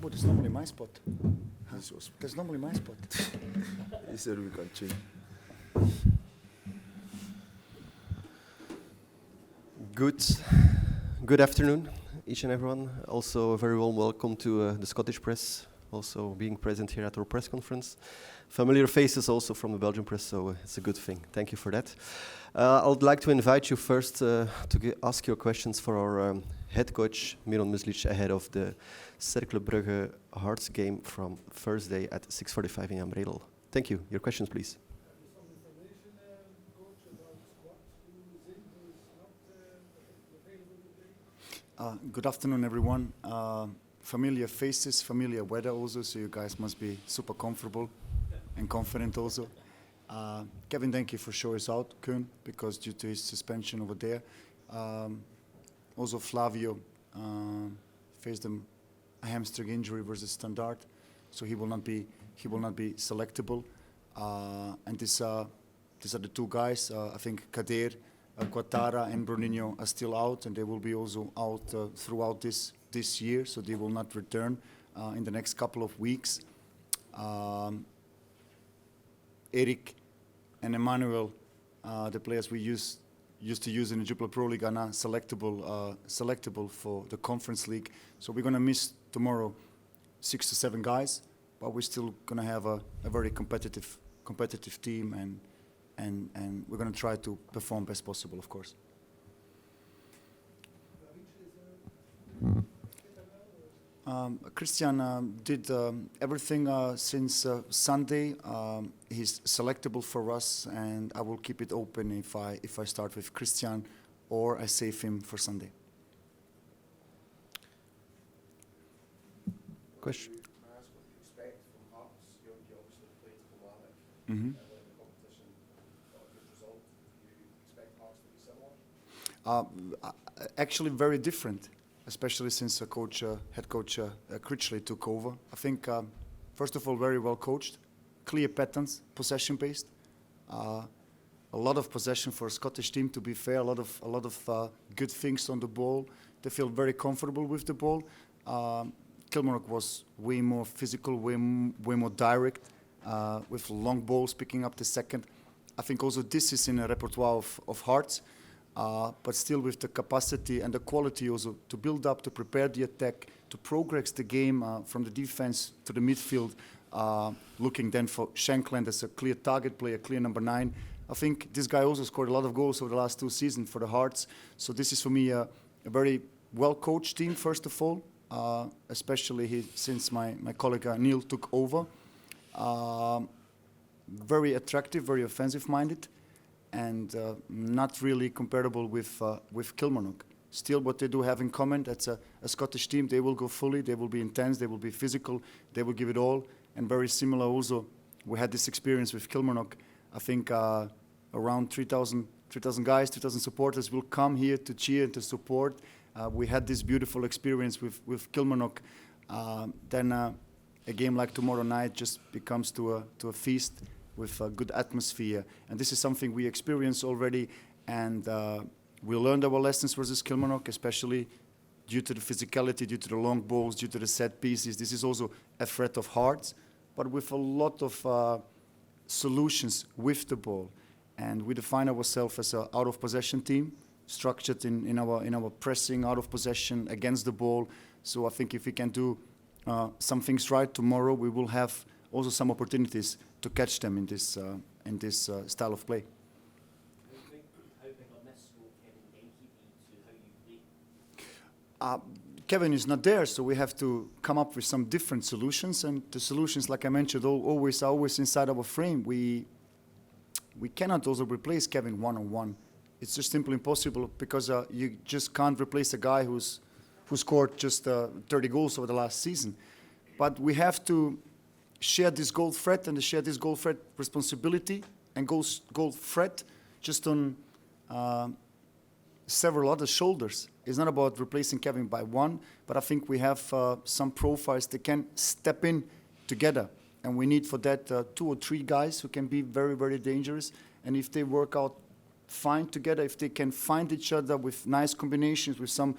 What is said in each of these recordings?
but it's normally my spot. That's normally my spot. He said we can change. Good afternoon, each and everyone. Also, a very warm welcome to the Scottish press, also being present here at our press conference. Familiar faces also from the Belgian press, so it's a good thing. Thank you for that. I would like to invite you first to ask your questions for our head coach, Miron Muslic, ahead of the Cercle Brugge-Hearts game from Thursday at 6:45 in Amredel. Thank you. Your questions, please. Good afternoon, everyone. Familiar faces, familiar weather also, so you guys must be super comfortable and confident also. Kevin Denke for sure is out, Koen, because due to his suspension over there. Also Flavio faced a hamstring injury versus Standard, so he will not be selectable. And these are the two guys. I think Kader, Quattara and Bruninho are still out, and they will be also out throughout this year, so they will not return in the next couple of weeks. Eric and Emmanuel, the players we used to use in the Jupiler Pro League, are now selectable for the Conference League. So we're going to miss tomorrow 6 to 7 guys, but we're still going to have a very competitive team, and we're going to try to perform best possible, of course. Christian did everything since Sunday. He's selectable for us, and I will keep it open if I start with Christian or I save him for Sunday. Question? Can I ask what you expect from Hearts? You obviously played Kilmarnock Mm-hmm. in the competition, got a good result. Do you expect Hearts to be similar? Actually, very different, especially since head coach Critchley took over. I think, first of all, very well coached, clear patterns, possession-based. A lot of possession for a Scottish team, to be fair, a lot of good things on the ball. They feel very comfortable with the ball. Kilmarnock was way more physical, way more direct, with long balls picking up the second. I think also this is in a repertoire of Hearts, but still with the capacity and the quality also to build up, to prepare the attack, to progress the game from the defense to the midfield, looking then for Shankland as a clear target player, clear number 9. I think this guy also scored a lot of goals over the last 2 seasons for the Hearts. So this is for me a very well-coached team, first of all, especially since my colleague Neil took over. Very attractive, very offensive-minded, and not really comparable with Kilmarnock. Still, what they do have in common, that's a Scottish team. They will go fully, they will be intense, they will be physical, they will give it all. And very similar also, we had this experience with Kilmarnock. I think around 3,000 guys, 3,000 supporters will come here to cheer and to support. We had this beautiful experience with Kilmarnock. Then a game like tomorrow night just becomes to a feast with a good atmosphere. And this is something we experience already, and we learned our lessons versus Kilmarnock, especially due to the physicality, due to the long balls, due to the set pieces. This is also a threat of Hearts, but with a lot of solutions with the ball. And we define ourselves as an out-of-possession team, structured in our pressing, out of possession, against the ball. So I think if we can do some things right tomorrow, we will have also some opportunities to catch them in this style of play. How big on this will Kevin Denke be to how you play? Kevin is not there, so we have to come up with some different solutions. And the solutions, like I mentioned, are always inside our frame. We cannot also replace Kevin one-on-one. It's just simply impossible, because you just can't replace a guy who scored just 30 goals over the last season. But we have to share this goal threat and share this goal threat responsibility and goal threat just on several other shoulders. It's not about replacing Kevin by one, but I think we have some profiles that can step in together. And we need for that 2 or 3 guys who can be very, very dangerous. And if they work out find together, if they can find each other with nice combinations, with some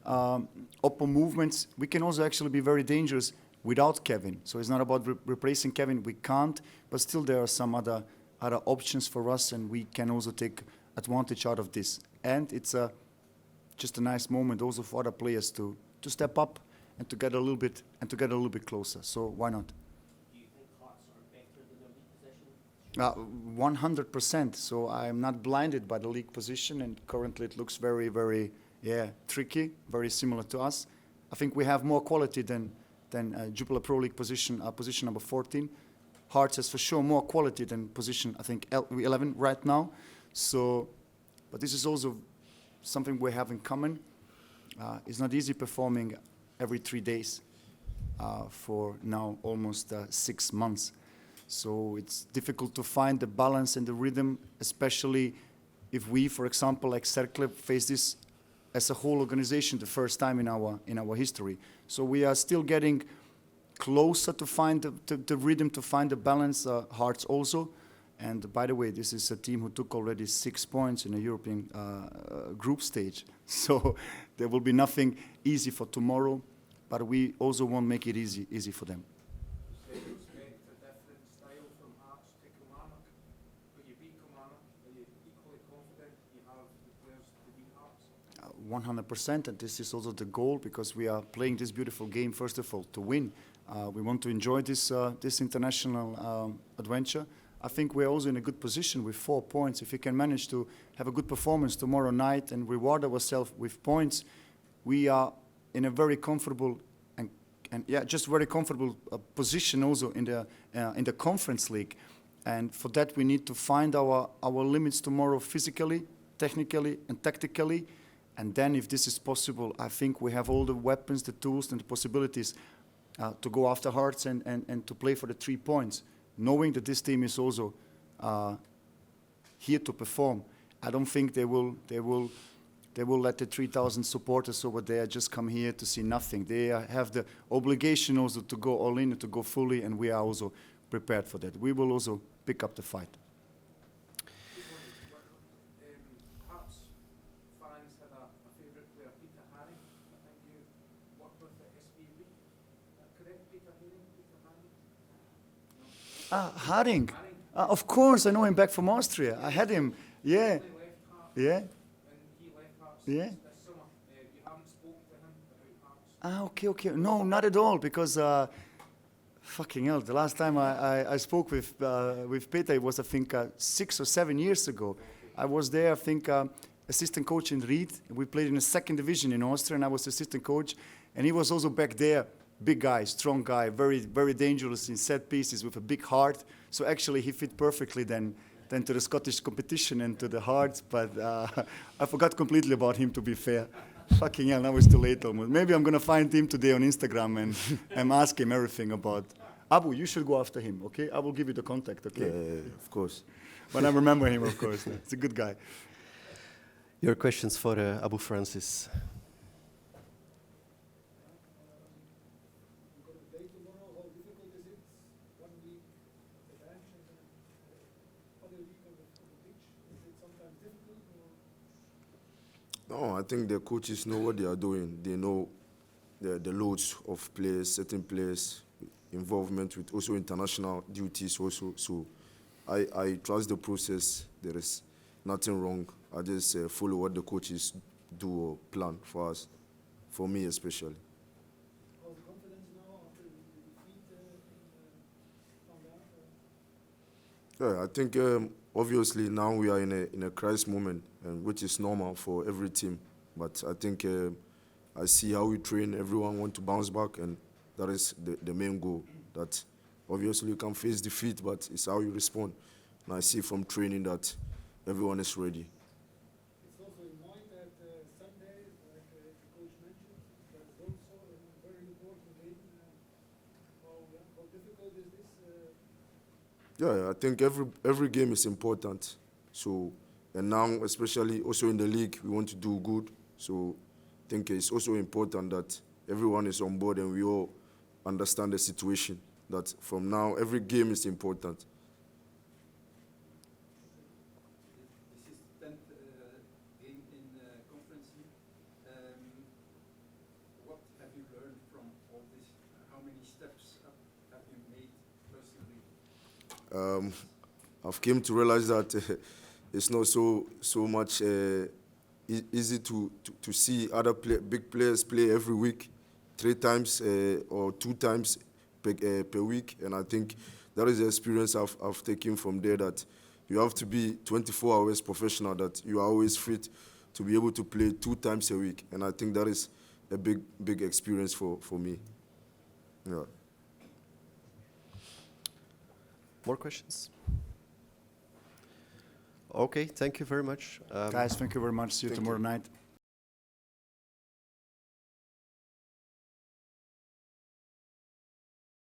upper movements, we can also actually be very dangerous without Kevin. So it's not about replacing Kevin. We can't, but still there are some other options for us, and we can also take advantage out of this. And it's just a nice moment also for other players to step up and to get a little bit closer. So why not? Do you think Hearts are better than their league position? 100%. So I'm not blinded by the league position, and currently it looks very, very, tricky, very similar to us. I think we have more quality than Jupiler Pro League position number 14. Hearts has for sure more quality than position, I think, 11 right now. So, but this is also something we have in common. It's not easy performing every 3 days for now almost 6 months. So it's difficult to find the balance and the rhythm, especially if we, for example, like Cercle, face this as a whole organization the first time in our history. So we are still getting closer to find the rhythm, to find the balance. Hearts also. And by the way, this is a team who took already 6 points in a European group stage. So there will be nothing easy for tomorrow, but we also won't make it easy for them. You say you expect a different style from Hearts to Kilmarnock, but you beat Kilmarnock. Are you equally confident you have the players to beat Hearts? 100%, and this is also the goal, because we are playing this beautiful game, first of all, to win. We want to enjoy this international adventure. I think we're also in a good position with 4 points. If we can manage to have a good performance tomorrow night and reward ourselves with points, we are in a very comfortable just very comfortable position also in the Conference League. And for that, we need to find our limits tomorrow physically, technically, and tactically. And then, if this is possible, I think we have all the weapons, the tools, and the possibilities to go after Hearts and to play for the 3 points, knowing that this team is also here to perform. I don't think they will let the 3,000 supporters over there just come here to see nothing. They have the obligation also to go all in and to go fully, and we are also prepared for that. We will also pick up the fight. Hearts fans had a favourite player, Peter Haring. I think you worked with at SBB. Correct, Peter Haring? Haring. Of course, I know him back from Austria. I had him. Yeah. He left Hearts. Yeah. And he left Hearts Yeah. this summer. You haven't spoken to him about Hearts. Okay. No, not at all, because fucking hell, the last time I spoke with Peter, it was, I think, 6 or 7 years ago. I was there, I think, assistant coach in Ried. We played in the 2nd division in Austria, and I was assistant coach. And he was also back there, big guy, strong guy, very, very dangerous in set pieces with a big heart. So actually, he fit perfectly then to the Scottish competition and to the Hearts. But I forgot completely about him, to be fair. Fucking hell, now it's too late almost. Maybe I'm going to find him today on Instagram and ask him everything about. Abu, you should go after him, okay? I will give you the contact, okay? Yeah, of course. But I remember him, of course. He's a good guy. Your questions for Abu Francis. You've got a day tomorrow. How difficult is it? 1 week at the bench and then other week on the pitch. Is it sometimes difficult? No, I think the coaches know what they are doing. They know the loads of players, certain players, involvement with also international duties also. So I trust the process. There is nothing wrong. I just follow what the coaches do or plan for us, for me especially. How's the confidence now after the defeat Yeah, I think obviously now we are in a crisis moment, which is normal for every team. But I think I see how we train. Everyone want to bounce back, and that is the main goal. That obviously you can face defeat, but it's how you respond. And I see from training that everyone is ready. It's also in mind that Sunday, like the coach mentioned, that is also a very important game. How difficult is this? Yeah, I think every game is important. So, and now especially also in the league, we want to do good. So, I think it's also important that everyone is on board and we all understand the situation. That from now, every game is important. This is all this? How many steps up have you made personally? I've came to realize that it's not so much easy to see other big players play every week, 3 times or 2 times per week, and I think that is the experience I've taken from there, that you have to be 24 hours professional, that you are always fit to be able to play 2 times a week, and I think that is a big experience for me. Yeah. More questions? Okay, thank you very much. Guys, thank you very much. See you Thank tomorrow you. night.